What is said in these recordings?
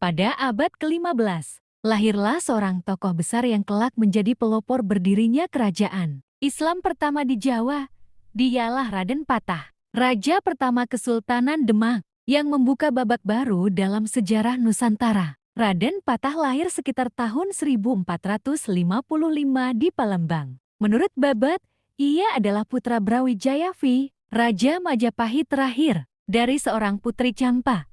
Pada abad ke-15, lahirlah seorang tokoh besar yang kelak menjadi pelopor berdirinya kerajaan Islam pertama di Jawa. Dialah Raden Patah, raja pertama Kesultanan Demak, yang membuka babak baru dalam sejarah Nusantara. Raden Patah lahir sekitar tahun 1455 di Palembang. Menurut Babat, ia adalah putra Brawijaya V, Raja Majapahit terakhir, dari seorang putri Campa.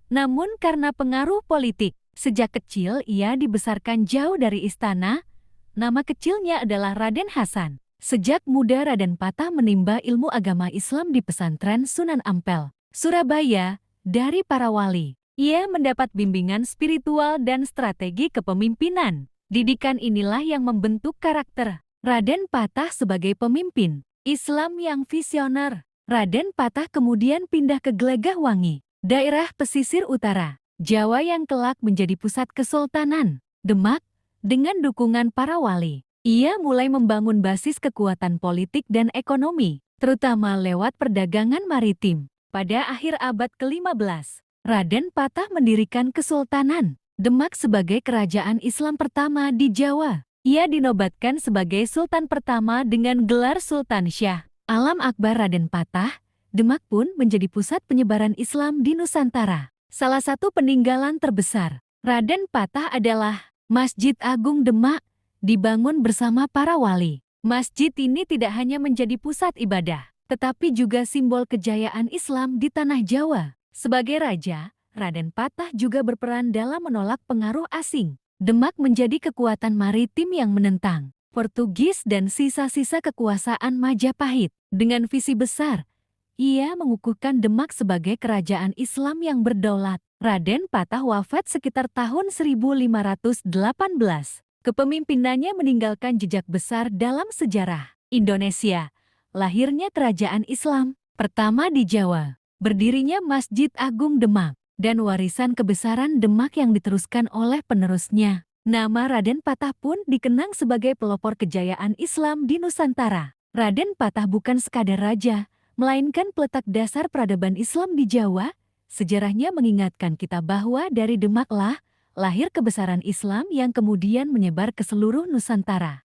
Namun karena pengaruh politik, sejak kecil ia dibesarkan jauh dari istana. Nama kecilnya adalah Raden Hasan. Sejak muda Raden Patah menimba ilmu agama Islam di pesantren Sunan Ampel, Surabaya, dari para wali. Ia mendapat bimbingan spiritual dan strategi kepemimpinan. Didikan inilah yang membentuk karakter Raden Patah sebagai pemimpin Islam yang visioner. Raden Patah kemudian pindah ke Glegahwangi, daerah pesisir utara Jawa yang kelak menjadi pusat Kesultanan Demak. Dengan dukungan para wali, ia mulai membangun basis kekuatan politik dan ekonomi, terutama lewat perdagangan maritim. Pada akhir abad ke-15, Raden Patah mendirikan Kesultanan Demak sebagai kerajaan Islam pertama di Jawa. Ia dinobatkan sebagai Sultan pertama dengan gelar Sultan Syah Alam Akbar. Raden Patah, Demak pun menjadi pusat penyebaran Islam di Nusantara. Salah satu peninggalan terbesar Raden Patah adalah Masjid Agung Demak, dibangun bersama para wali. Masjid ini tidak hanya menjadi pusat ibadah, tetapi juga simbol kejayaan Islam di tanah Jawa. Sebagai raja, Raden Patah juga berperan dalam menolak pengaruh asing. Demak menjadi kekuatan maritim yang menentang Portugis dan sisa-sisa kekuasaan Majapahit. Dengan visi besar, ia mengukuhkan Demak sebagai kerajaan Islam yang berdaulat. Raden Patah wafat sekitar tahun 1518. Kepemimpinannya meninggalkan jejak besar dalam sejarah Indonesia. Lahirnya kerajaan Islam pertama di Jawa, berdirinya Masjid Agung Demak, dan warisan kebesaran Demak yang diteruskan oleh penerusnya. Nama Raden Patah pun dikenang sebagai pelopor kejayaan Islam di Nusantara. Raden Patah bukan sekadar raja, melainkan peletak dasar peradaban Islam di Jawa. Sejarahnya mengingatkan kita bahwa dari Demaklah lahir kebesaran Islam yang kemudian menyebar ke seluruh Nusantara.